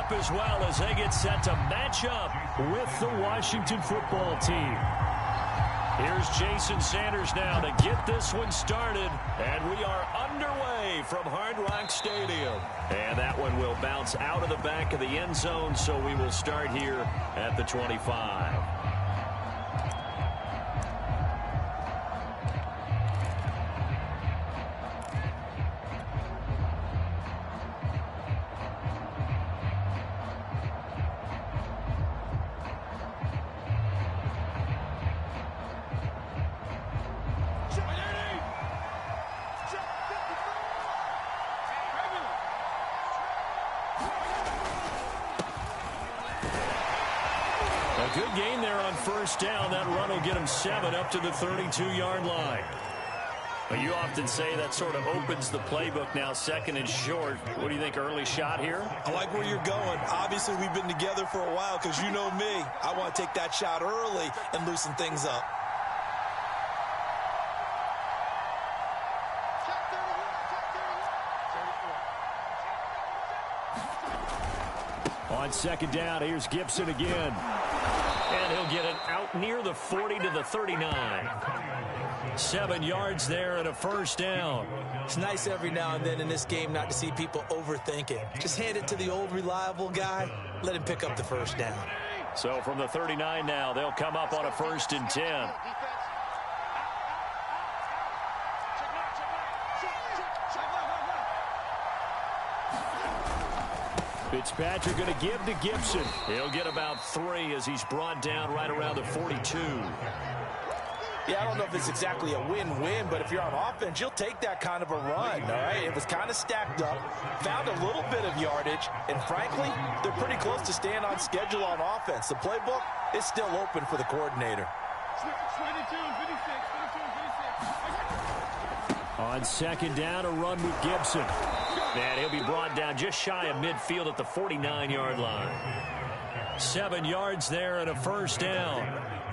up as well as they get set to match up with the Washington football team. Here's Jason Sanders now to get this one started, and we are underway from Hard Rock Stadium. And that one will bounce out of the back of the end zone, so we will start here at the 25. Good gain there on first down. That run will get him 7 up to the 32-yard line. But you often say that sort of opens the playbook now, second and short. What do you think, early shot here? I like where you're going. Obviously, we've been together for a while because you know me. I want to take that shot early and loosen things up. On second down, here's Gibson again. And he'll get it out near the 40 to the 39. 7 yards there and a first down. It's nice every now and then in this game not to see people overthink it. Just hand it to the old reliable guy. Let him pick up the first down. So from the 39 now, they'll come up on a 1st and 10. Fitzpatrick going to give to Gibson. He'll get about 3 as he's brought down right around the 42. Yeah, I don't know if it's exactly a win-win, but if you're on offense, you'll take that kind of a run, all right? It was kind of stacked up, found a little bit of yardage, and frankly, they're pretty close to staying on schedule on offense. The playbook is still open for the coordinator. 22 and 56. On second down, a run with Gibson. And he'll be brought down just shy of midfield at the 49-yard line. 7 yards there and a first down.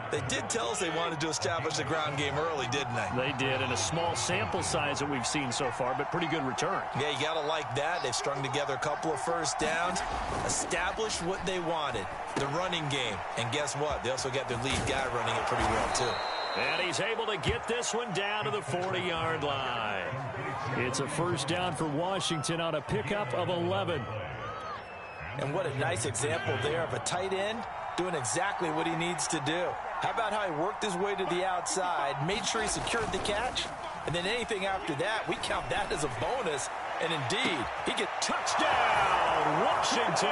They did tell us they wanted to establish the ground game early, didn't they? They did, in a small sample size that we've seen so far, but pretty good return. Yeah, you got to like that. They've strung together a couple of first downs, established what they wanted, the running game. And guess what? They also got their lead guy running it pretty well, too. And he's able to get this one down to the 40-yard line. It's a first down for Washington on a pickup of 11. And what a nice example there of a tight end doing exactly what he needs to do. How about how he worked his way to the outside, made sure he secured the catch, and then anything after that, we count that as a bonus. And indeed, he gets touchdown, Washington.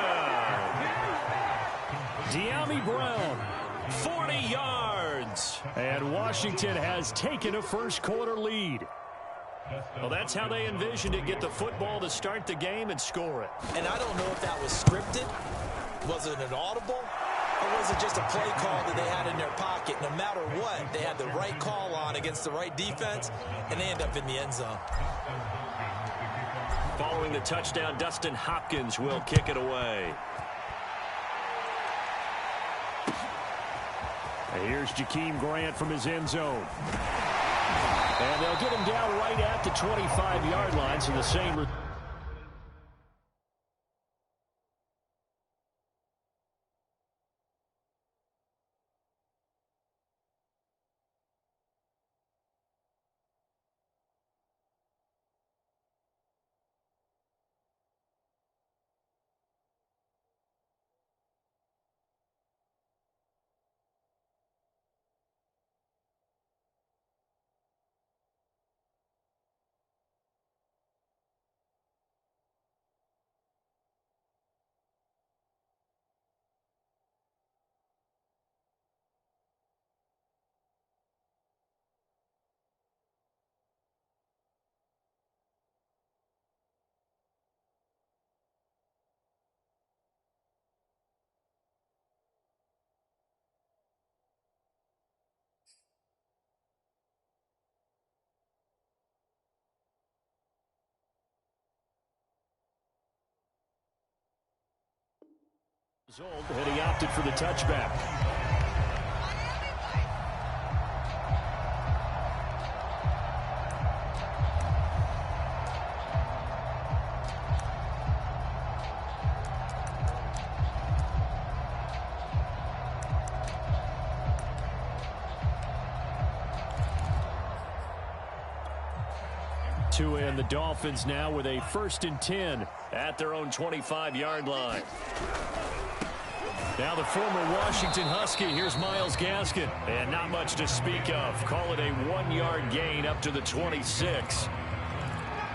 De'Ami Brown, 40 yards. And Washington has taken a first-quarter lead. Well, that's how they envisioned it, get the football to start the game and score it. And I don't know if that was scripted. Was it an audible? Or was it just a play call that they had in their pocket? No matter what, they had the right call on against the right defense, and they end up in the end zone. Following the touchdown, Dustin Hopkins will kick it away. And here's Jakeem Grant from his end zone. And they'll get him down right at the 25-yard line, so the same... And he opted for the touchback. Tua and the Dolphins now with a 1st and 10 at their own 25-yard line. Now the former Washington Husky, here's Myles Gaskin. And not much to speak of. Call it a 1-yard gain up to the 26.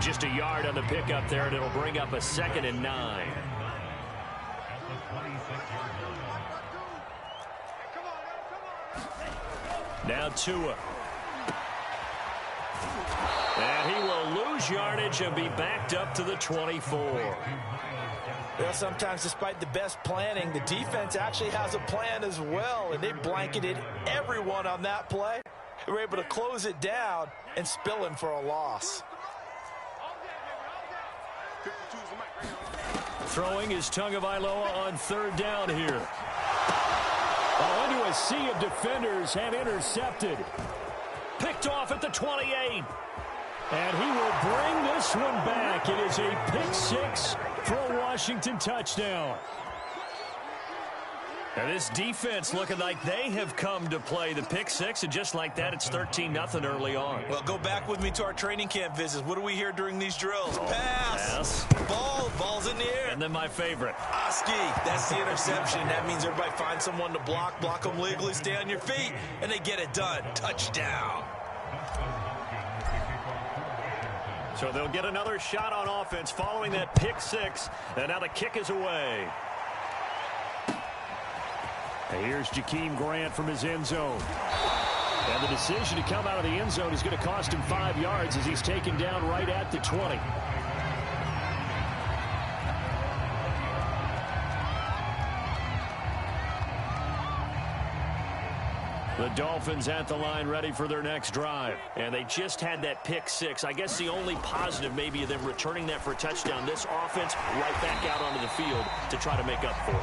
Just a yard on the pickup there, and it'll bring up a 2nd and 9. Now Tua. And he will lose yardage and be backed up to the 24. Well, sometimes despite the best planning, the defense actually has a plan as well, and they blanketed everyone on that play. They were able to close it down and spill him for a loss. Throwing is Tagovailoa on 3rd down here. Oh, into a sea of defenders and intercepted. Picked off at the 28. And he will bring this one back. It is a pick 6 for a Washington touchdown. And this defense looking like they have come to play the pick 6, and just like that, it's 13-0 early on. Well, go back with me to our training camp visits. What do we hear during these drills? Pass. Ball's in the air. And then my favorite. Oski, that's the interception. That means everybody finds someone to block them legally, stay on your feet, and they get it done. Touchdown. So they'll get another shot on offense following that pick 6. And now the kick is away. And here's Jakeem Grant from his end zone. And the decision to come out of the end zone is going to cost him 5 yards as he's taken down right at the 20. The Dolphins at the line ready for their next drive. And they just had that pick 6. I guess the only positive maybe of them returning that for a touchdown. This offense right back out onto the field to try to make up for it.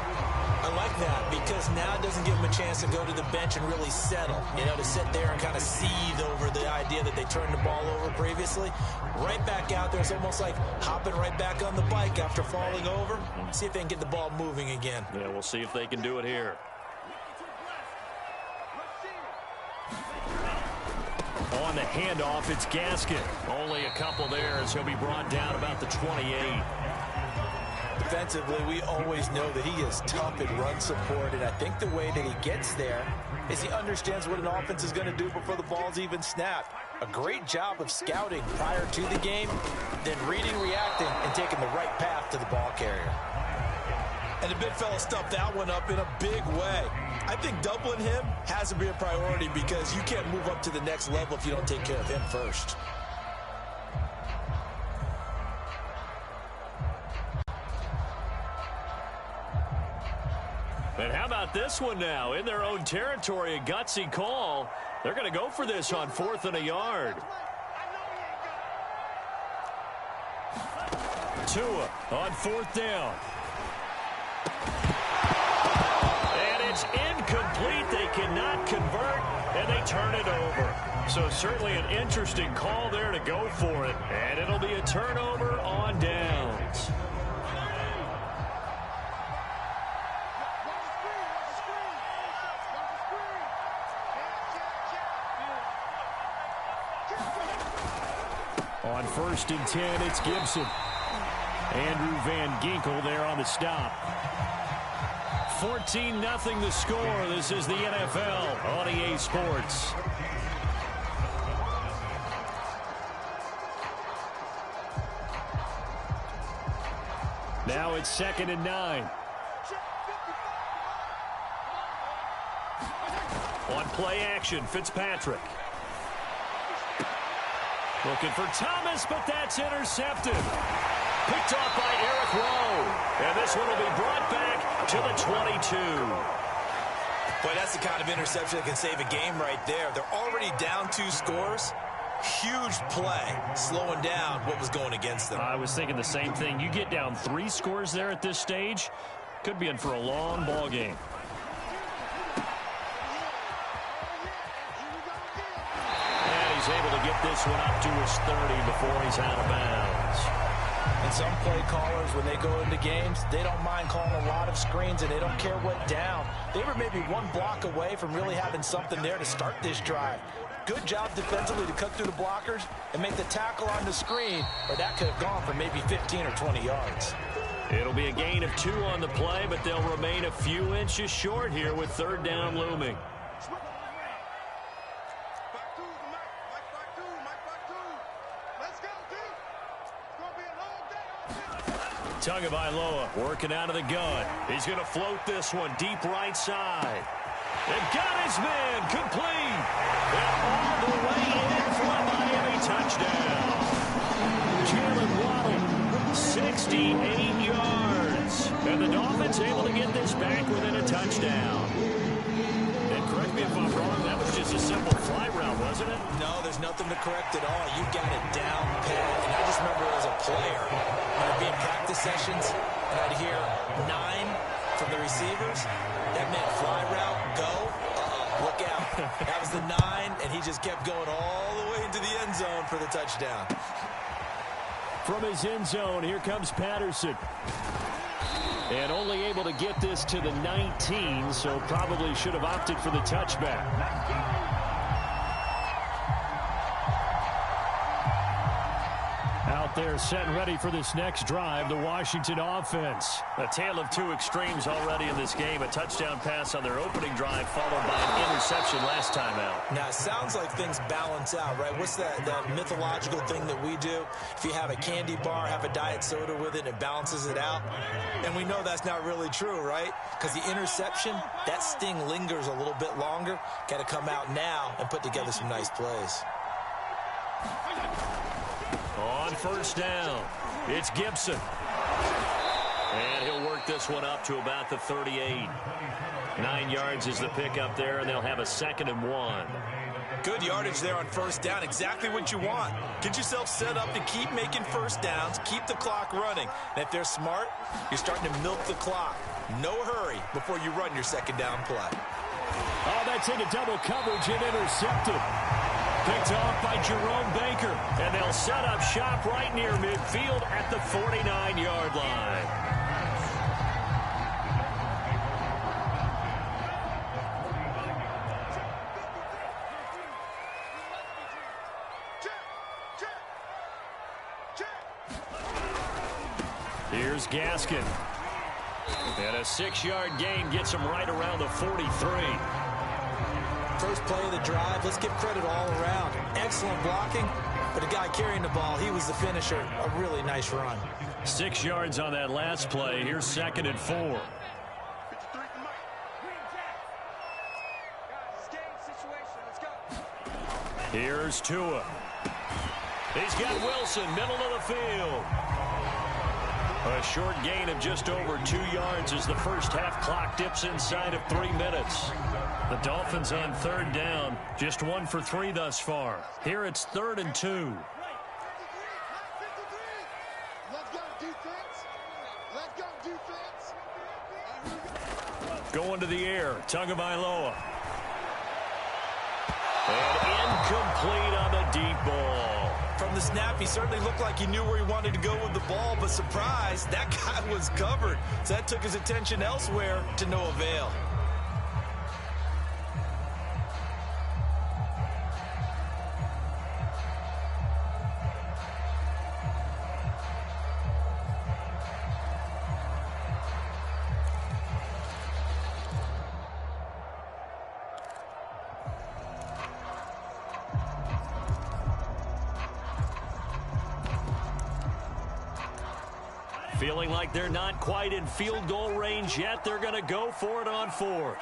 I like that because now it doesn't give them a chance to go to the bench and really settle. You know, to sit there and kind of seethe over the idea that they turned the ball over previously. Right back out there. It's almost like hopping right back on the bike after falling over. See if they can get the ball moving again. Yeah, we'll see if they can do it here. On the handoff, it's Gaskin. Only a couple there as he'll be brought down about the 28. Defensively, we always know that he is tough in run support, and I think the way that he gets there is he understands what an offense is going to do before the ball's even snapped. A great job of scouting prior to the game, then reading, reacting, and taking the right path to the ball carrier. And the big fella stuffed that one up in a big way. I think doubling him has to be a priority because you can't move up to the next level if you don't take care of him first. And how about this one now? In their own territory, a gutsy call. They're going to go for this on 4th and a yard. Tua on 4th down. And it's incomplete. They cannot convert, and they turn it over. So certainly an interesting call there to go for it. And it'll be a turnover on downs. On 1st and 10, it's Gibson. Andrew Van Ginkel there on the stop. 14-0 the score. This is the NFL on EA Sports. Now it's 2nd and 9. On play action, Fitzpatrick. Looking for Thomas, but that's intercepted. Picked off by Eric Rowe. And this one will be brought back to the 22. Boy, that's the kind of interception that can save a game right there. They're already down 2 scores. Huge play, slowing down what was going against them. I was thinking the same thing. You get down 3 scores there at this stage, could be in for a long ball game. He's able to get this one up to his 30 before he's out of bounds. And some play callers, when they go into games, they don't mind calling a lot of screens, and they don't care what down. They were maybe 1 block away from really having something there to start this drive. Good job defensively to cut through the blockers and make the tackle on the screen, or that could have gone for maybe 15 or 20 yards. It'll be a gain of 2 on the play, but they'll remain a few inches short here with third down looming. Tagovailoa working out of the gun. He's going to float this one deep right side. They've got his man complete. And all the way in for a Miami touchdown. Jalen Waddle, 68 yards. And the Dolphins able to get this back within a touchdown. And correct me if I'm wrong, that was just a simple fly route, wasn't it? No, there's nothing to correct at all. You got it down pat. And I just remember as a player, when I'd be in practice sessions, and I'd hear 9 from the receivers. That meant fly route, go. Look out. That was the 9, and he just kept going all the way into the end zone for the touchdown. From his end zone, here comes Patterson. And only able to get this to the 19, so probably should have opted for the touchback. Out there set and ready for this next drive, the Washington offense. A tale of 2 extremes already in this game. A touchdown pass on their opening drive followed by an interception last time out. Now, it sounds like things balance out, right? What's that mythological thing that we do? If you have a candy bar, have a diet soda with it, it balances it out. And we know that's not really true, right? Because the interception, that sting lingers a little bit longer. Got to come out now and put together some nice plays. On first down, it's Gibson. And he'll work this one up to about the 38. 9 yards is the pickup there, and they'll have a 2nd and 1. Good yardage there on first down. Exactly what you want. Get yourself set up to keep making first downs, keep the clock running. And if they're smart, you're starting to milk the clock. No hurry before you run your 2nd down play. Oh, that's into double coverage and intercepted. Picked off by Jerome Baker. And they'll set up shop right near midfield at the 49-yard line. Here's Gaskin. And a 6-yard gain gets him right around the 43. First play of the drive, let's give credit all around. Excellent blocking, but the guy carrying the ball, he was the finisher. A really nice run. 6 yards on that last play. Here's 2nd and 4. Here's Tua. He's got Wilson, middle of the field. A short gain of just over 2 yards as the first half clock dips inside of 3 minutes. The Dolphins on third down, just 1 for 3 thus far. Here it's 3rd and 2. Going to the air, Tagovailoa. And incomplete on the deep ball. From the snap, he certainly looked like he knew where he wanted to go with the ball, but surprise, that guy was covered. So that took his attention elsewhere to no avail. Feeling like they're not quite in field goal range yet. They're going to go for it on 4th.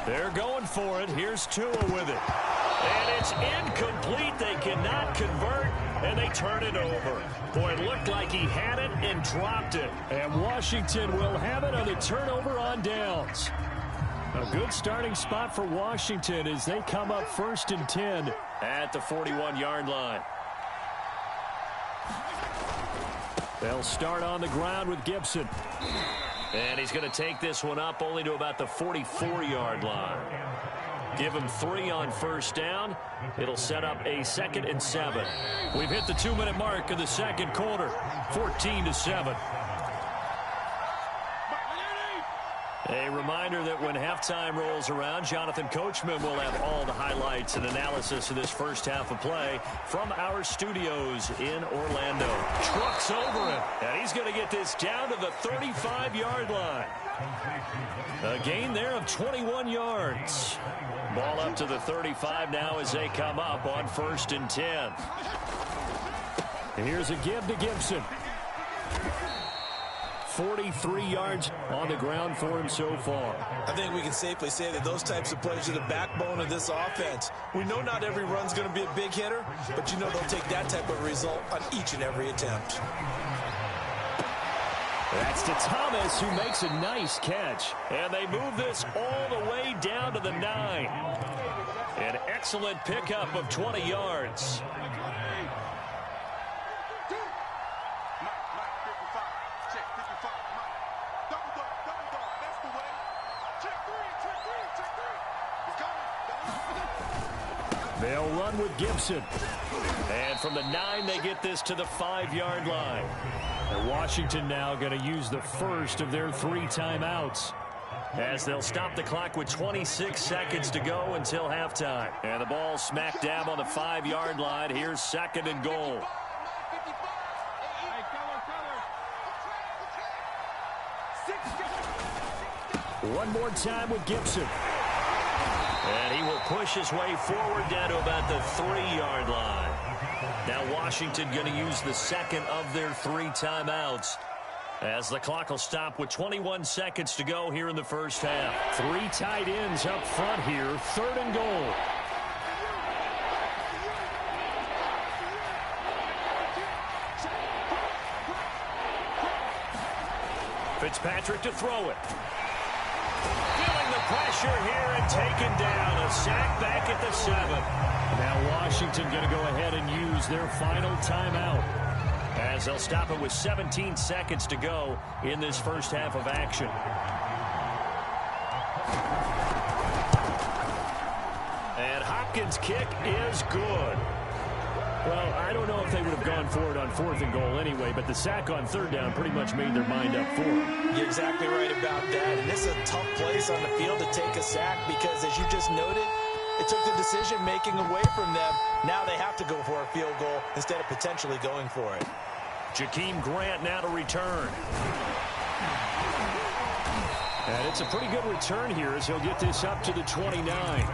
They're going for it. Here's Tua with it. And it's incomplete. They cannot convert, and they turn it over. Boy, it looked like he had it and dropped it. And Washington will have it on the turnover on downs. A good starting spot for Washington as they come up 1st and 10. At the 41-yard line. They'll start on the ground with Gibson. And he's going to take this one up only to about the 44-yard line. Give him 3 on first down. It'll set up a 2nd and 7. We've hit the 2-minute mark of the second quarter. 14-7. A reminder that when halftime rolls around, Jonathan Coachman will have all the highlights and analysis of this first half of play from our studios in Orlando. Trucks over him, and he's going to get this down to the 35-yard line. A gain there of 21 yards. Ball up to the 35 now as they come up on 1st and 10. Here's a give to Gibson. 43 yards on the ground for him so far. I think we can safely say that those types of plays are the backbone of this offense. We know not every run's going to be a big hitter, but you know they'll take that type of result on each and every attempt. That's to Thomas, who makes a nice catch. And they move this all the way down to the 9. An excellent pickup of 20 yards. They'll run with Gibson. And from the 9, they get this to the 5-yard line. And Washington now going to use the first of their 3 timeouts, as they'll stop the clock with 26 seconds to go until halftime. And the ball smack dab on the 5-yard line. Here's 2nd and goal. One more time with Gibson. And he will push his way forward down to about the 3-yard line. Now Washington going to use the 2nd of their 3 timeouts, as the clock will stop with 21 seconds to go here in the first half. 3 tight ends up front here. 3rd and goal. Fitzpatrick to throw it. Feeling the pressure here and taken down. A sack back at the 7. Now Washington going to go ahead and use their final timeout, as they'll stop it with 17 seconds to go in this first half of action. And Hopkins' kick is good. Well, I don't know if they would have gone for it on 4th and goal anyway, but the sack on 3rd down pretty much made their mind up for them. You're exactly right about that. And this is a tough place on the field to take a sack because, as you just noted, it took the decision-making away from them. Now they have to go for a field goal instead of potentially going for it. Jakeem Grant now to return. And it's a pretty good return here as he'll get this up to the 29.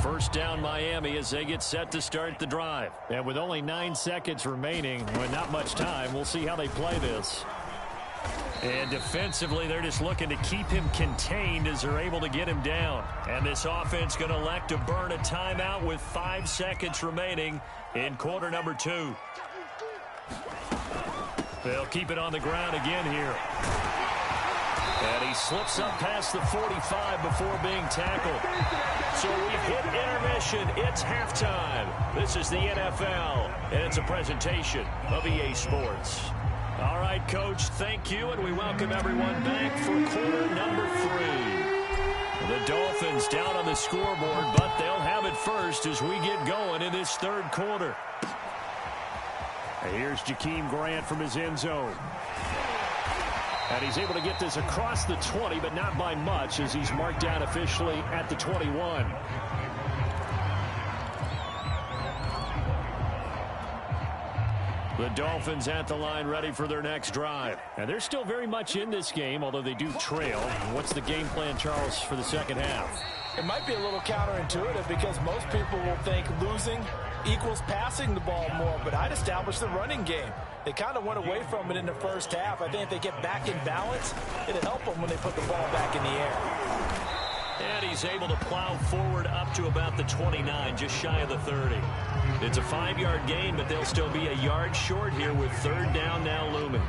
First down Miami as they get set to start the drive. And with only 9 seconds remaining, with not much time, we'll see how they play this. And defensively, they're just looking to keep him contained as they're able to get him down. And this offense going to elect to burn a timeout with 5 seconds remaining in quarter number 2. They'll keep it on the ground again here. And he slips up past the 45 before being tackled. So we've hit intermission. It's halftime. This is the NFL, and it's a presentation of EA Sports. All right, Coach, thank you, and we welcome everyone back for quarter number 3. The Dolphins down on the scoreboard, but they'll have it first as we get going in this 3rd quarter. Here's Jakeem Grant from his end zone. And he's able to get this across the 20, but not by much, as he's marked down officially at the 21. The Dolphins at the line ready for their next drive. And they're still very much in this game, although they do trail. What's the game plan, Charles, for the second half? It might be a little counterintuitive because most people will think losing equals passing the ball more, but I'd establish the running game. They kind of went away from it in the first half. I think if they get back in balance, it'll help them when they put the ball back in the air. And he's able to plow forward up to about the 29, just shy of the 30. It's a 5-yard gain, but they'll still be a yard short here with 3rd down now looming.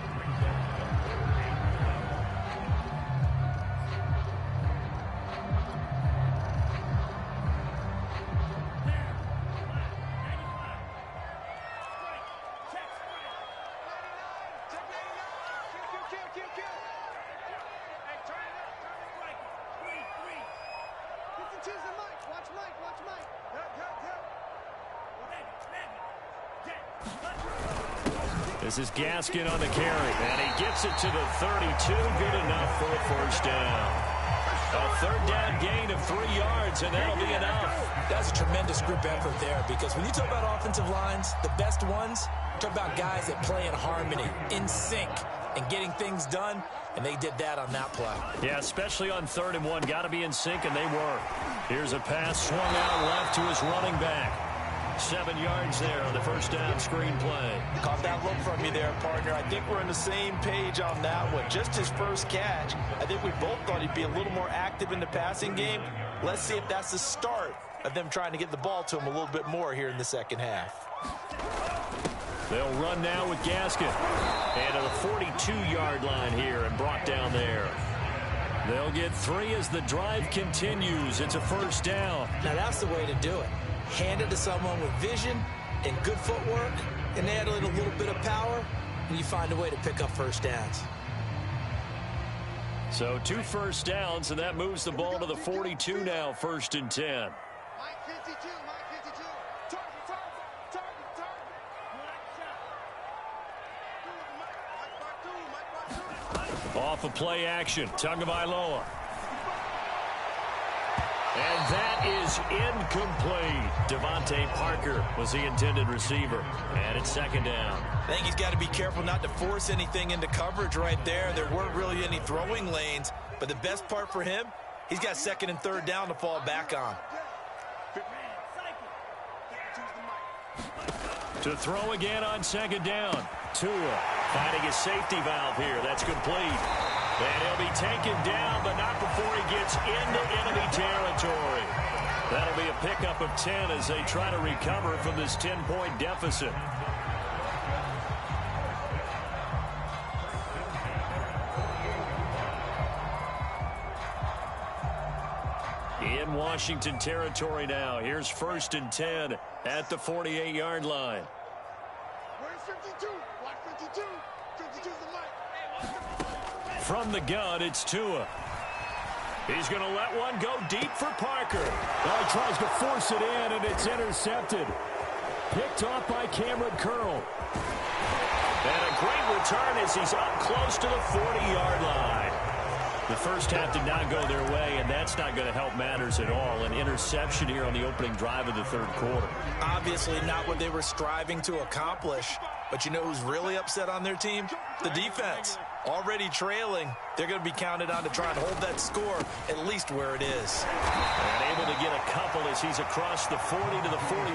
This is Gaskin on the carry, and he gets it to the 32. Good enough for a first down. A third down gain of 3 yards, and that'll be enough. That's a tremendous group effort there, because when you talk about offensive lines, the best ones, talk about guys that play in harmony, in sync, and getting things done, and they did that on that play. Yeah, especially on 3rd and 1. Got to be in sync, and they were. Here's a pass swung out left to his running back. 7 yards there on the first down screen play. Caught that look from you there, partner. I think we're on the same page on that one. Just his first catch. I think we both thought he'd be a little more active in the passing game. Let's see if that's the start of them trying to get the ball to him a little bit more here in the second half. They'll run now with Gaskin. And to the 42-yard line here and brought down there. They'll get 3 as the drive continues. It's a first down. Now that's the way to do it. Hand it to someone with vision and good footwork, and add in a little bit of power, and you find a way to pick up first downs. So 2 first downs, and that moves the ball to the 42 now, 1st and 10. Off of play action, Tagovailoa. And that is incomplete. Devontae Parker was the intended receiver. And it's 2nd down. I think he's got to be careful not to force anything into coverage right there. There weren't really any throwing lanes. But the best part for him, he's got 2nd and 3rd down to fall back on. To throw again on 2nd down. Tua finding his safety valve here. That's complete. And he'll be taken down, but not before he gets into enemy territory. That'll be a pickup of 10 as they try to recover from this 10-point deficit. In Washington territory now. Here's 1st and 10 at the 48-yard line. Where's 52? Watch 52. 52's the mic. From the gun, it's Tua. He's going to let one go deep for Parker. Well, he tries to force it in, and it's intercepted. Picked off by Cameron Curl. And a great return as he's up close to the 40-yard line. The first half did not go their way, and that's not going to help matters at all. An interception here on the opening drive of the 3rd quarter. Obviously not what they were striving to accomplish. But you know who's really upset on their team? The defense. Already trailing. They're going to be counted on to try and hold that score at least where it is. And able to get a couple as he's across the 40 to the 41.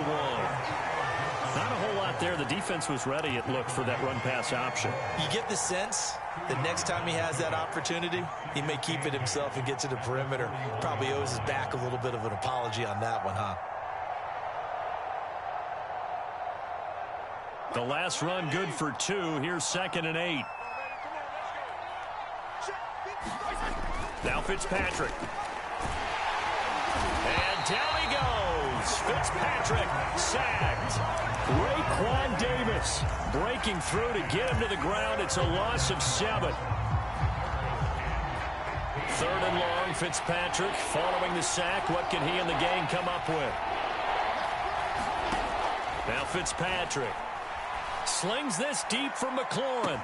Not a whole lot there. The defense was ready, it looked, for that run-pass option. You get the sense that next time he has that opportunity, he may keep it himself and get to the perimeter. Probably owes his back a little bit of an apology on that one, huh? The last run good for 2. Here's 2nd and 8. Now Fitzpatrick. And down he goes. Fitzpatrick sacked. Raekwon Davis breaking through to get him to the ground. It's a loss of 7. 3rd and long. Fitzpatrick following the sack. What can he and the gang come up with? Now Fitzpatrick slings this deep from McLaurin.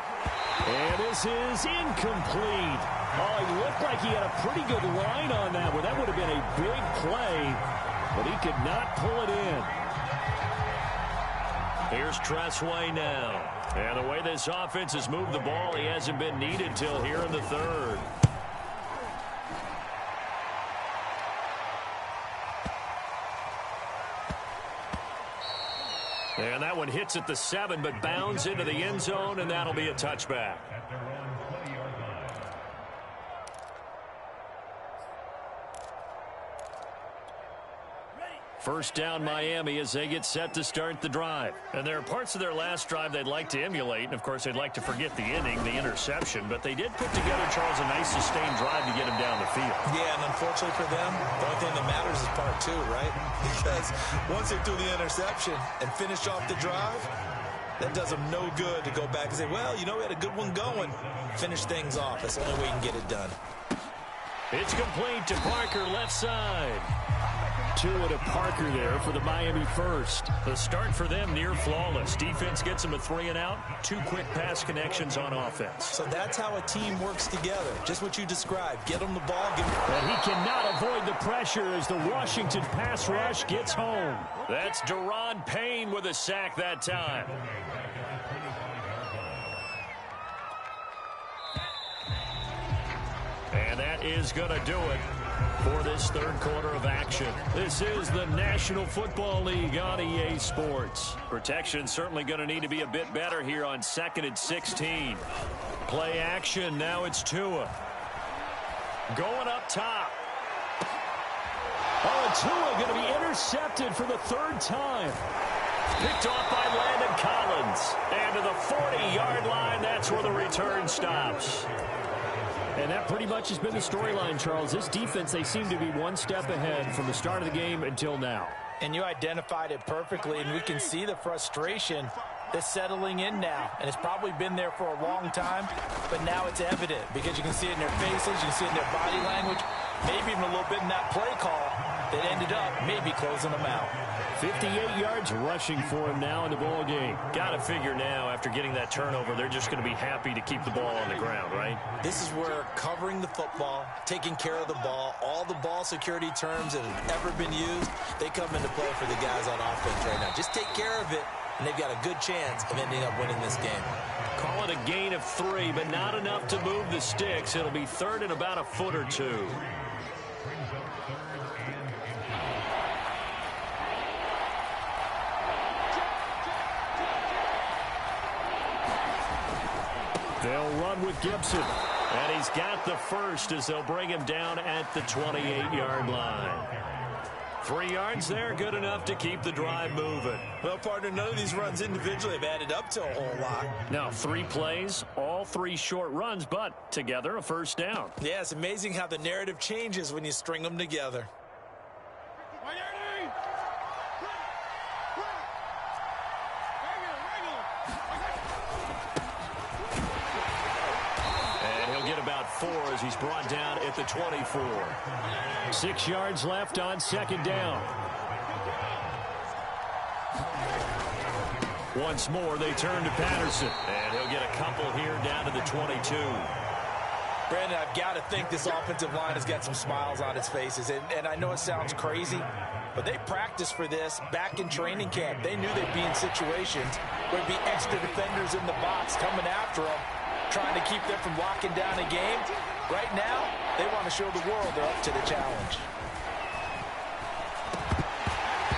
And this is incomplete. Oh, he looked like he had a pretty good line on that one. That would have been a big play, but he could not pull it in. Here's Tressway now. And the way this offense has moved the ball, he hasn't been needed till here in the 3rd. And that one hits at the 7, but bounds into the end zone, and that'll be a touchback. First down Miami as they get set to start the drive. And there are parts of their last drive they'd like to emulate. And, of course, they'd like to forget the inning, the interception. But they did put together, Charles, a nice sustained drive to get him down the field. Yeah, and unfortunately for them, the only thing that matters is part 2, right? Because once they threw the interception and finished off the drive, that does them no good to go back and say, well, you know, we had a good one going. Finish things off. That's the only way you can get it done. It's complete to Parker, left side. Tua to Parker there for the Miami first. The start for them near flawless. Defense gets them a 3-and-out. 2 quick pass connections on offense. So that's how a team works together. Just what you described. Get them the ball. And he cannot avoid the pressure as the Washington pass rush gets home. That's Deron Payne with a sack that time. And that is going to do it for this third quarter of action. This is the National Football League on EA Sports. Protection certainly going to need to be a bit better here on 2nd and 16. Play action. Now it's Tua. Going up top. Oh, and Tua going to be intercepted for the 3rd time. Picked off by Landon Collins. And to the 40-yard line, that's where the return stops. And that pretty much has been the storyline, Charles. This defense, they seem to be one step ahead from the start of the game until now. And you identified it perfectly, and we can see the frustration that's settling in now. And it's probably been there for a long time, but now it's evident because you can see it in their faces, you can see it in their body language, maybe even a little bit in that play call that ended up maybe closing them out. 58 yards rushing for him now in the ball game. Got to figure now, after getting that turnover, they're just going to be happy to keep the ball on the ground, right? This is where covering the football, taking care of the ball, all the ball security terms that have ever been used, they come into play for the guys on offense right now. Just take care of it, and they've got a good chance of ending up winning this game. Call it a gain of 3, but not enough to move the sticks. It'll be 3rd and about a foot or 2. They'll run with Gibson. And he's got the first as they'll bring him down at the 28-yard line. 3 yards there, good enough to keep the drive moving. Well, partner, none of these runs individually have added up to a whole lot. Now, 3 plays, all 3 short runs, but together a first down. Yeah, it's amazing how the narrative changes when you string them together. About 4 as he's brought down at the 24. 6 yards left on 2nd down. Once more, they turn to Patterson. And he'll get a couple here down to the 22. Brandon, I've got to think this offensive line has got some smiles on its faces. And I know it sounds crazy, but they practiced for this back in training camp. They knew they'd be in situations where there'd be extra defenders in the box coming after them, trying to keep them from locking down a game. Right now, they want to show the world they're up to the challenge.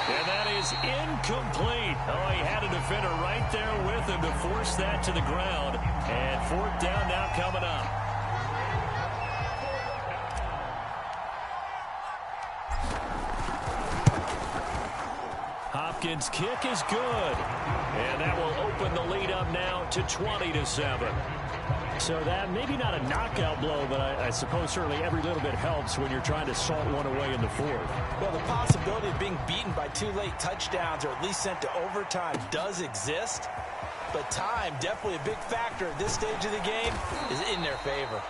And that is incomplete. Oh, he had a defender right there with him to force that to the ground. And 4th down now coming up. Hopkins' kick is good. And that will open the lead up now to 20-7. So that maybe not a knockout blow, but I suppose certainly every little bit helps when you're trying to salt one away in the 4th. Well, the possibility of being beaten by 2 late touchdowns or at least sent to overtime does exist, but time, definitely a big factor at this stage of the game, is in their favor.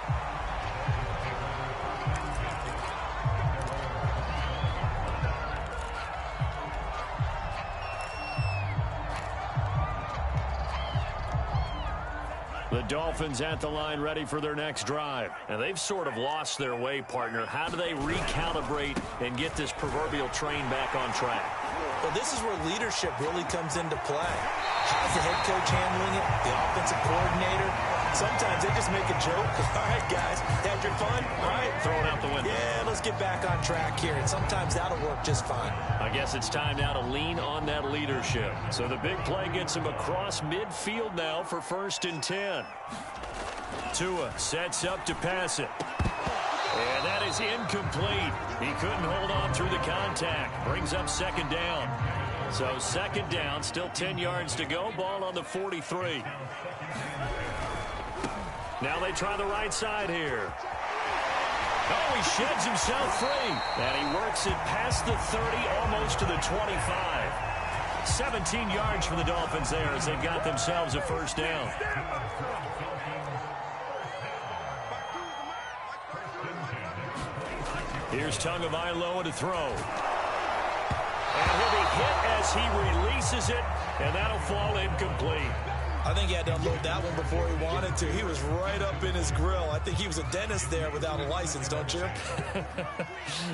The Dolphins at the line ready for their next drive. And they've sort of lost their way, partner. How do they recalibrate and get this proverbial train back on track? Well, this is where leadership really comes into play. How's the head coach handling it? The offensive coordinator? Sometimes they just make a joke. All right, guys, had your fun? All right. Throw it out the window. Yeah, let's get back on track here. And sometimes that'll work just fine. I guess it's time now to lean on that leadership. So the big play gets him across midfield now for 1st and 10. Tua sets up to pass it. And that is incomplete. He couldn't hold on through the contact. Brings up 2nd down. So 2nd down, still 10 yards to go. Ball on the 43. Now they try the right side here. Oh, he sheds himself free. And he works it past the 30, almost to the 25. 17 yards for the Dolphins there as they've got themselves a 1st down. Here's Tagovailoa to throw. And he'll be hit as he releases it, and that'll fall incomplete. I think he had to unload that one before he wanted to. He was right up in his grill. I think he was a dentist there without a license, don't you?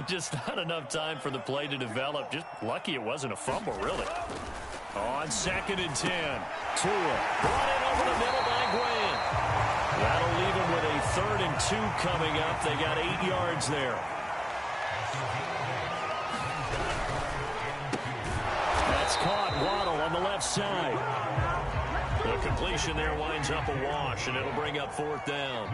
Just not enough time for the play to develop. Just lucky it wasn't a fumble, really. On 2nd and 10. Tua brought in over the middle by Graham. That'll leave him with a 3rd and 2 coming up. They got 8 yards there. That's caught. Waddle on the left side. The completion there winds up a wash, and it'll bring up 4th down.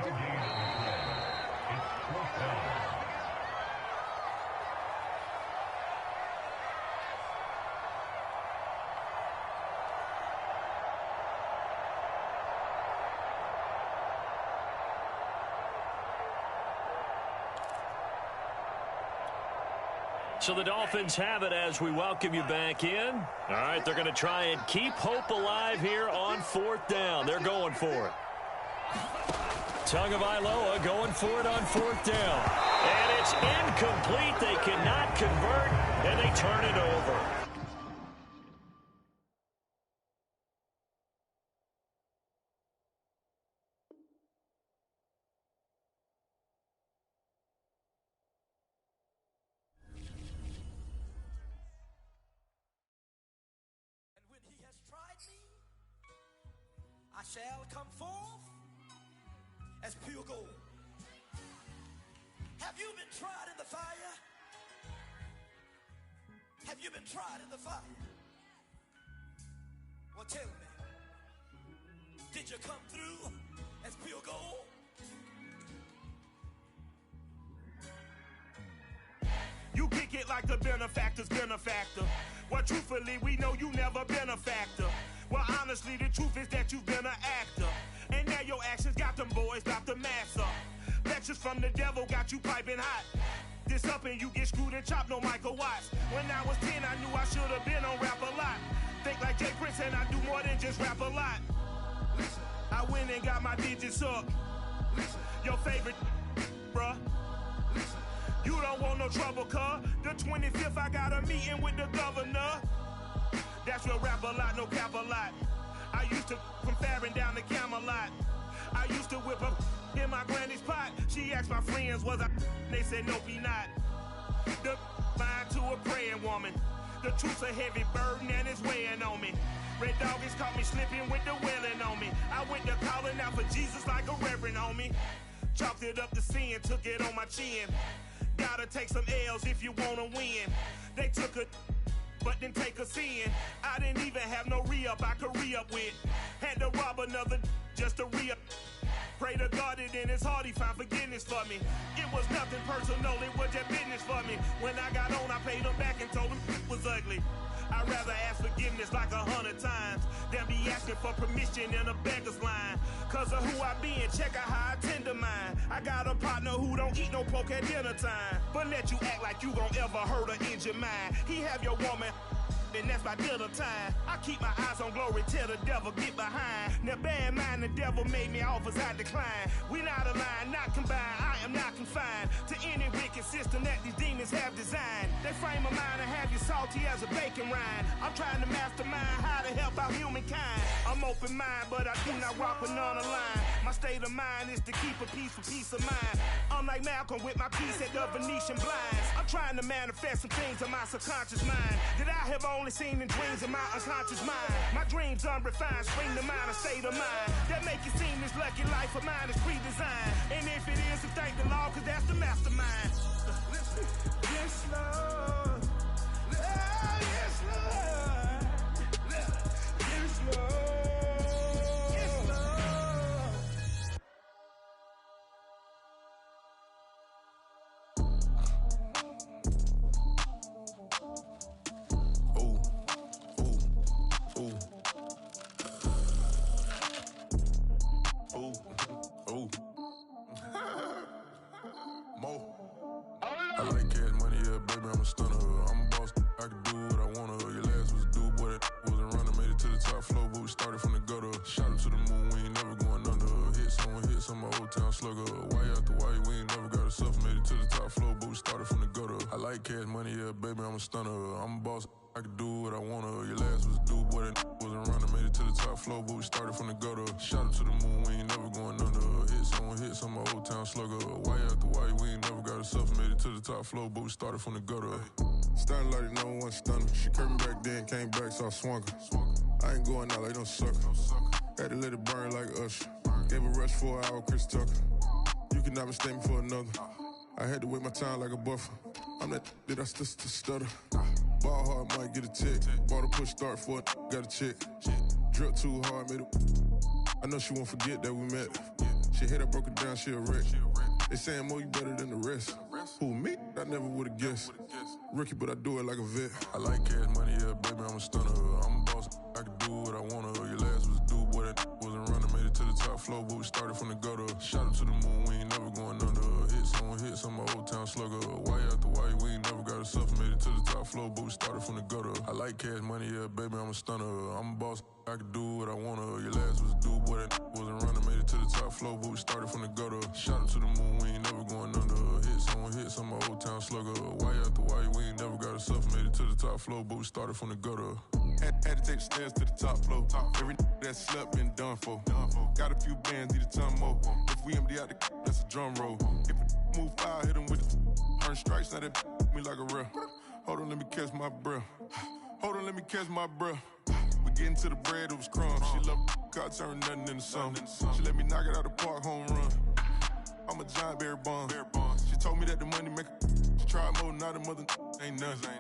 So the Dolphins have it as we welcome you back in. All right, they're going to try and keep hope alive here on 4th down. They're going for it. Tagovailoa going for it on 4th down. And it's incomplete. They cannot convert, and they turn it over. Shall come forth as pure gold. Have you been tried in the fire? Have you been tried in the fire? Well, tell me, did you come through as pure gold? You kick it like the benefactor's benefactor. Well, truthfully, we know you never been a factor. Well, honestly, the truth is that you've been an actor. And now your actions got them boys about to mass up. Lectures from the devil got you piping hot. This up and you get screwed and chopped, no Michael Watts. When I was 10, I knew I should have been on rap a lot. Think like Jay Prince and I do more than just rap a lot. Listen, I went and got my digits up. Listen, your favorite, bruh. Listen, you don't want no trouble, cuz. The 25th, I got a meeting with the governor. That's real rap a lot, no cap a lot. I used to from Farron down to Camelot. I used to whip up in my granny's pot. She asked my friends, was I? They said, nope, he not. The mind to a praying woman. The truth's a heavy burden and it's weighing on me. Red Dog has caught me slipping with the wailing on me. I went to calling out for Jesus like a reverend on me. Chalked it up to sin, took it on my chin. Gotta take some L's if you wanna win. They took a but didn't take a sin. I didn't even have no re-up I could re-up with. Had to rob another just to re-up. Pray to God that in his heart he found forgiveness for me. It was nothing personal, it was just business for me. When I got on, I paid him back and told him it was ugly. I'd rather ask forgiveness like 100 times than be asking for permission in a beggar's line. Cause of who I be and check out how I tend to mine. I got a partner who don't eat no pork at dinner time, but let you act like you gon' ever hurt or injure mine. He have your woman, and that's by dinner time. I keep my eyes on glory till the devil get behind. Now bear in mind the devil made me offers I decline. We not aligned, not combined, I am not confined to any wicked system that these demons have designed. They frame a mind and have you salty as a bacon rind. I'm trying to mastermind how to help out humankind. I'm open mind, but I do not rock with none aligned. My state of mind is to keep a peace for peace of mind. Unlike Malcolm with my piece at the Venetian blinds. I'm trying to manifest some things in my subconscious mind that I have only seen in dreams in my unconscious mind. My dreams unrefined, spring to mind, a state of mind that make it seem this lucky life of mine is pre-designed. And if it is, then thank the Lord, cause that's the mastermind. Yes, Lord. Yes, Lord. Yes, Lord. Yes, Lord. I like cash money, yeah, baby, I'm a stunner. I'm a boss, I can do what I wanna. Your last was a dude, boy, that wasn't running. Made it to the top floor, but we started from the gutter. Shot him to the moon, we ain't never going under. Hit someone, my old town slugger. Why out the wire, we ain't never got a suffer. Made it to the top floor, but we started from the like cash money, yeah, baby, I'm a stunner. I'm a boss, I can do what I wanna. Your last was a dude, boy, that wasn't running. Made it to the top floor, but we started from the gutter. Shot up to the moon, we ain't never going under. Hits on my old town slugger. Why after why, we ain't never got herself. Made it to the top floor, but we started from the gutter. Starting like no one stunner. She curved back then, came back, so I swung her. I ain't going out like no sucker. Had to let it burn like Usher. Gave a rush for an hour, Chris Tucker. You cannot mistake me for another. I had to wait my time like a buffer. I'm that I still stutter. Ball hard, might get a tick. Bought a push start for it, got a chick. Drip too hard, made it. I know she won't forget that we met. She hit, I broke it down, she a wreck. They saying, Mo, you better than the rest. Who, me? I never would've guessed. Rookie, but I do it like a vet. I like cash money, yeah, baby, I'm a stunner. I'm a boss, I can do what I wanna. Your last was a dude, boy, that wasn't running. Made it to the top floor, but we started from the gutter. Shot up to the moon, we ain't never going under. Hits on my old town slugger. Why after why, we ain't never got herself. Made it to the top floor, but we started from the gutter. I like cash money, yeah, baby, I'm a stunner. I'm a boss, I can do what I wanna. Your last was a dude, boy, that wasn't running. Made it to the top floor, but we started from the gutter. Shot up to the moon, we ain't never going under. Hits on my old town slugger. Why after why, we ain't never got herself. Made it to the top floor, but we started from the gutter. Had to take the stairs to the top floor. Every that slept been done for. Got a few bands, need a ton more. If we empty out the that's a drum roll. If it move foul, hit him with it. Earn strikes, now that me like a real. Hold on, let me catch my breath. Hold on, let me catch my breath. We getting to the bread, it was crumbs. She love car, turn nothing into something. She let me knock it out the park, home run. I'm a giant bear bond. She told me that the money make she tried more, not a mother ain't nothing.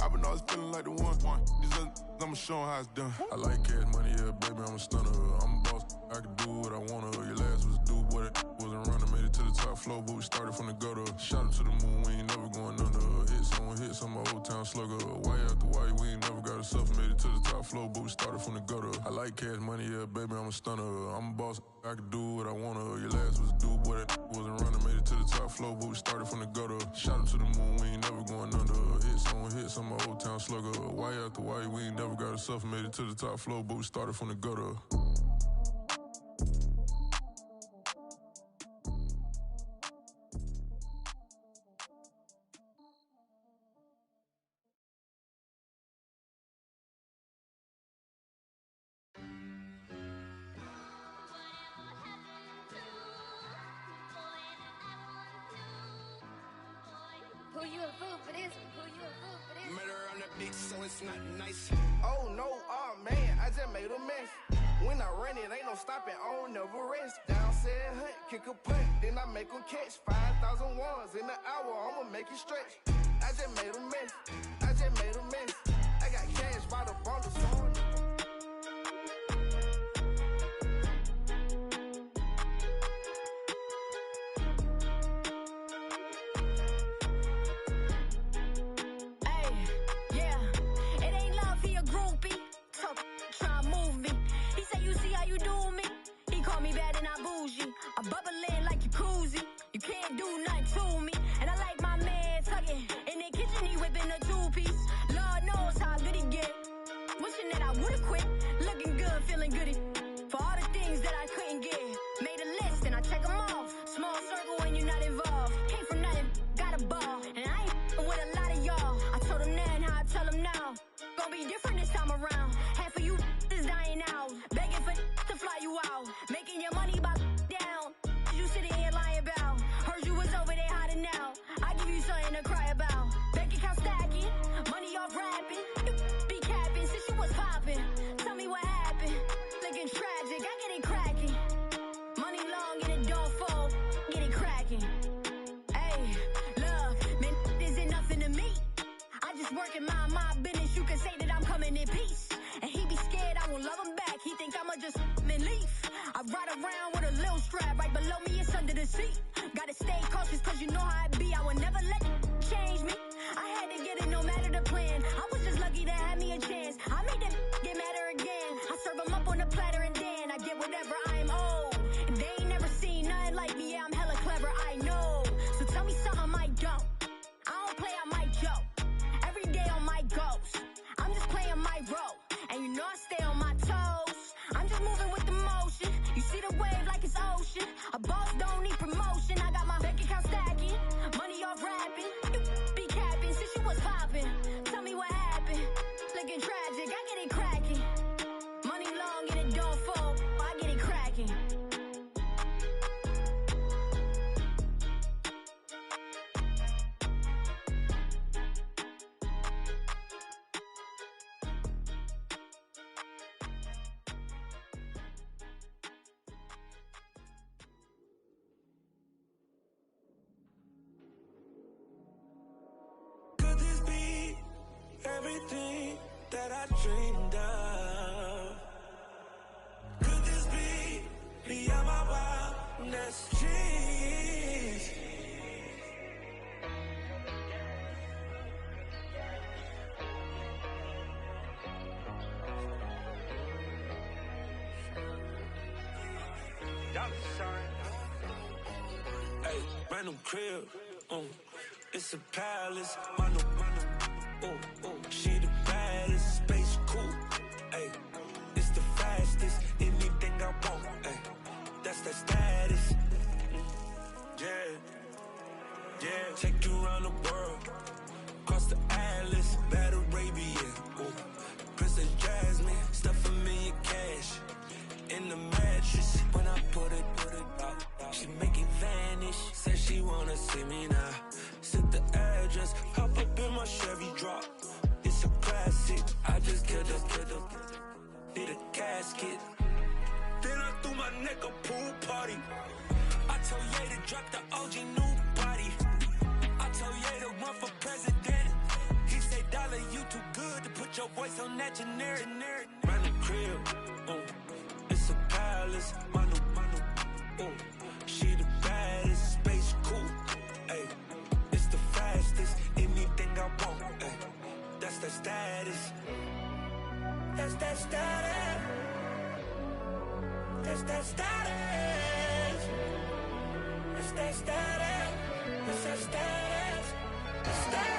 I've been always feeling like the one. These other I'ma show 'em how it's done. I like cash money, yeah, baby, I'm a stunner. I'm a boss, I can do what I wanna. Your last was a dude, boy, that wasn't running. Made it to the top floor, but we started from the gutter. Shot up to the moon, we ain't never going under. Hits on my old town slugger. Why after why, we ain't never got herself. Made it to the top floor, but we started from the gutter. I like cash money, yeah, baby, I'm a stunner. I'm a boss, I can do what I wanna. Your last was a dude, boy, that wasn't running. Made it to the top floor, but we started from the gutter. Shot up to the moon, we ain't never going under. Hits on my old town slugger. Why after why, we ain't never got herself. Made it to the top floor, but we started from the gutter. Who you a fool for this? Who you a fool for this? Murder on the beat, so it's not nice. Oh no, oh man, I just made a mess. When I run it, ain't no stopping, I don't never rest. Down said hunt, kick a punt, then I make them catch 5,000 ones in an hour, I'ma make it stretch. I just made a mess, I just made a mess. I got cash by the bundle, so I'm bubbling like jacuzzi. You can't do nothing to me. And I like my man tugging. In the kitchen, he whipping a two-piece. Lord knows how good he get. Wishing that I would've quit. Looking good, feeling goody. For all the things that I couldn't get. Made a list and I check them off. Small circle when you're not involved. Came from nothing, got a ball. And I ain't with a lot of y'all. I told them then how I tell them now. Gonna be different this time around. Half of you is dying out. Begging for to fly you out. Making your money by down. You sitting here lying about. Heard you was over there hiding now. I give you something to cry about. Bank account stacking. Money off rapping. Be capping since you was popping. Tell me what happened. Looking tragic. I get it cracking. Money long and it don't fall. Get it cracking. Hey, look, man, isn't nothing to me. I just work and mind my business. You can say that I'm coming in peace. And he be scared I won't love him back. He think I'ma just leave. I ride around with a little strap. Right below me, it's under the seat. Gotta stay cautious cause you know how it be. I would never let it change me. I had to get it no matter the plan. I was just lucky to have me a chance. I made them get madder again. I serve them up on a platter and then I get whatever I am owed. And they ain't never seen nothing like me. Yeah, I'm hella clever, I know. So tell me something I don't. I don't play, I might joke. Every day on my goals. I'm just playing my role. And you know I stay on my toes. I'm just moving with the motion. You see the wave like it's ocean. A boss don't need promotion. I got my bank account stacking. Money off rapping. Be capping I dreamed of. Could this be beyond my wildest dreams? Hey, random crib, it's a palace, mano, she the baddest, space cool, hey, it's the fastest, anything I want, hey, that's that status, yeah, take you around the world, across the Atlas, Bad Arabian, Princess Jasmine, stuff $1 million cash, in the mattress, when I put it out, she make it vanish, said she wanna see me now, sent the address, hop up in my Chevy drop, it's a classic, I just killed her, did a casket, then I threw my neck a pool party, I told Ye to drop the OG new body, I told Ye to run for president, he say Dollar, you too good to put your voice on that generic, round the crib, it's a palace, mano, she the baddest, space cool, ayy, it's the fastest, anything I want, ayy, that's that status, that's that status, that's that status, that's that status, that's that status, that's status.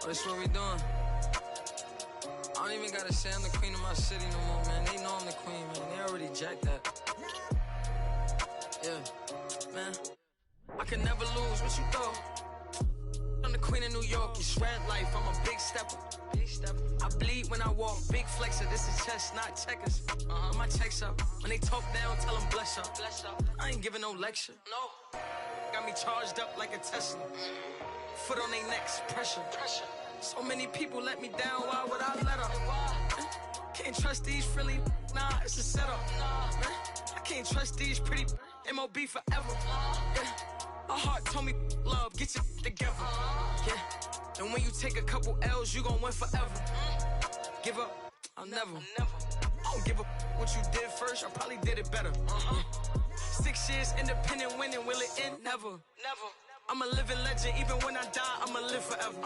That's what we doing. I don't even gotta say I'm the queen of my city no more, man. They know I'm the queen, man. They already jacked that. Yeah, man. I can never lose. What you thought? I'm the queen of New York. It's red life. I'm a big stepper. I bleed when I walk. Big flexer. This is chess, not checkers. My checks up. When they talk down, tell them bless up. I ain't giving no lecture. No. Got me charged up like a Tesla. Foot on their necks, pressure. So many people let me down, why would I let up? Can't trust these frilly, nah, it's a setup. Man, I can't trust these pretty MOB forever. Yeah. My heart told me, love, get your together. Yeah. And when you take a couple L's, you gon' win forever. Give up, I'll never. I don't give a what you did first, I probably did it better. 6 years independent winning, will it end? Never. I'm a living legend, even when I die, I'ma live forever.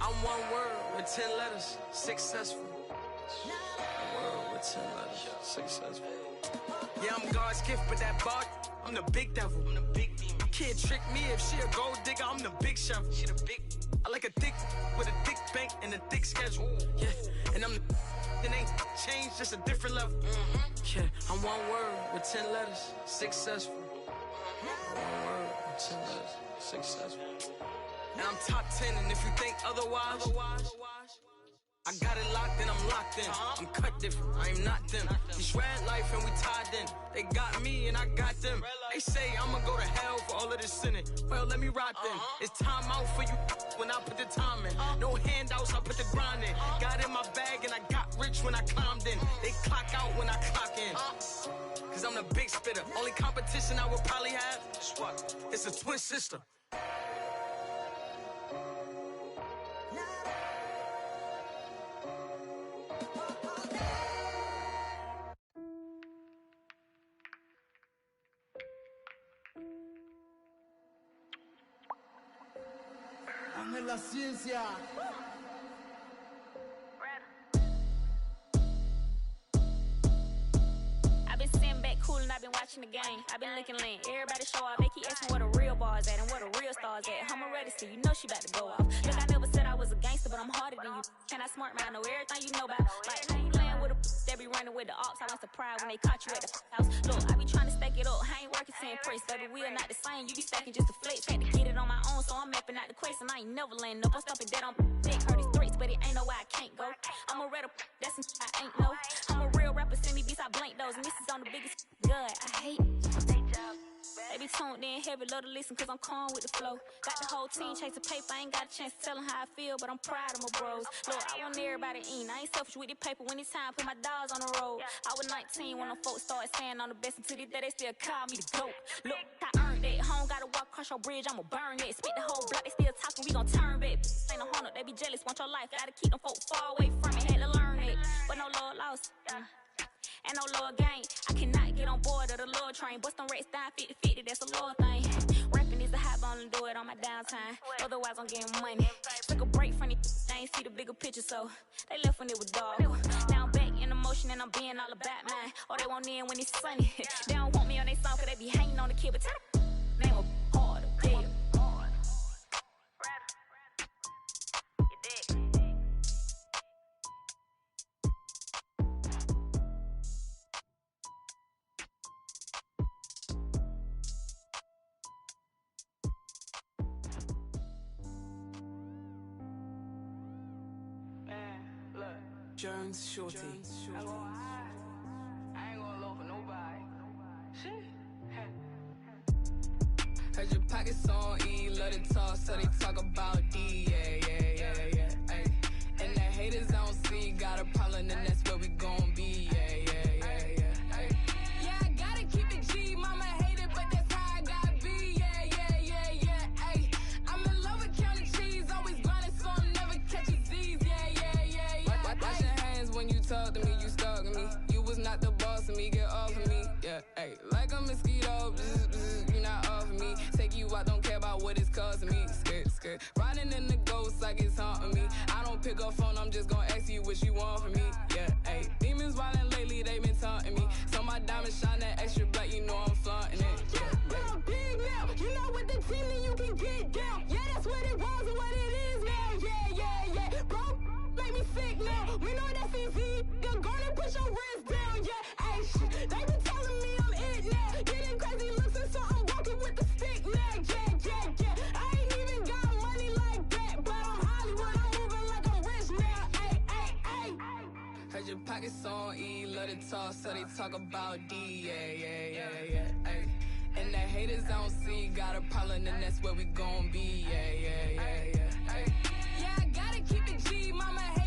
I'm one word with 10 letters, successful. One word with 10 letters, successful. Yeah, I'm God's gift, but that bar, I'm the big devil. I'm the big demon. Kid trick me if she a gold digger, I'm the big chef. She the big. I like a thick with a thick bank and a thick schedule. Yeah, and I'm the it ain't changed, just a different level. Yeah, I'm one word with 10 letters, successful. One word with 10 letters, successful. And I'm top 10, and if you think otherwise, I got it locked and I'm locked in. I'm cut different, I am not them. It's red life and we tied in. They got me and I got them. They say I'ma go to hell for all of this sinning. Well, let me ride them. It's time out for you when I put the time in. No handouts, I put the grind in. Got in my bag and I got rich when I climbed in. They clock out when I clock in. Cause I'm the big spitter. Only competition I would probably have is what? It's a twin sister. En la ciencia. I've been sitting back cool and I've been watching the game. I've been looking lean. Everybody show off. They keep asking where the real bars at and where the real stars at. I'm ready to see. You know she about to go off. Look, I never said I was a gangster, but I'm harder than you. And I smart man, I know everything you know about. Like, I ain't playing with a that be running with the ops. I was surprised when they caught you at the house. Look, I be trying to stack it up. I ain't working to impress. Baby, we are not the same. You be stacking just to flex. Had to get it on my own, so I'm mapping out the quest. And I ain't never landing up. I'm stopping dead on dick. Heard these threats, but it ain't no way I can't go. I'm a red, that's some I ain't know. I'm a real rapper, send me beats, I blank those. And this is on the biggest good. I hate They be tuned in heavy, love to listen cause I'm calm with the flow. Got the whole team chasing paper, I ain't got a chance to tell them how I feel, but I'm proud of my bros. Look, I want everybody in, I ain't selfish with the paper when it's time to put my dogs on the road. I was 19 when them folks started saying I'm the best, until this day they still call me the GOAT. Look, I earned that, home gotta walk across your bridge, I'ma burn that. Spit the whole block, they still talking, we gon' turn back. Ain't no hunter, they be jealous, want your life, gotta keep them folk far away from it, had to learn it. But no love lost, and no love gain. I cannot get on board of the Lord train. Bust them rates down 50-50, that's a Lord thing. Rapping is a hot bone and do it on my downtime. Otherwise I'm getting money. Took a break from it, they ain't see the bigger picture, so they left when it was dark. Now I'm back in the motion and I'm being all about mine. Or they won't in when it's sunny. They don't want me on their song cause they be hanging on the kid, but tell them name a harder, yeah. Jones Shorty. I ain't gonna low for nobody. Shit. Heard your pockets on E, love to talk, so they talk about D, yeah. Ay. And the haters I don't see, got a problem, and that's where we gon' be, yeah. Ay. Yeah, I gotta keep it G, mama hate it, but that's how I gotta be, yeah. Ay. I'm in love with counting cheese, always grinding, so I'm never catching Z's, yeah. Wash your hands when you talk to me, you stalking me. You was not the boss of me, get off of me, yeah. Ay. Like a mosquito, you not off of me. Take you out, don't care about what it's costing me. Skirt. Riding in the ghost like it's haunting me. I don't pick up phone, I'm just gonna ask you what you want from me, yeah. Ay. Demons wildin' lately, they been taunting me. So my diamonds shine that extra black, you know I'm flaunting it. Yeah, big now, you know with the team that you can get down. Yeah, that's what it was and what it is now, yeah. Bro, make me sick now. We know that's easy. Go and push your wrist down, yeah. Ay, shit. They be telling me I'm it now. Getting crazy looks and so I'm walking with the stick now, yeah. I ain't even got money like that, but I'm Hollywood. I'm moving like I'm rich now, ay. Heard your pockets on E, love to talk, so they talk about D, yeah. Ay. And the haters I don't see, got a problem, and that's where we gon' be, yeah. Ay. Yeah, I gotta keep it G, mama hate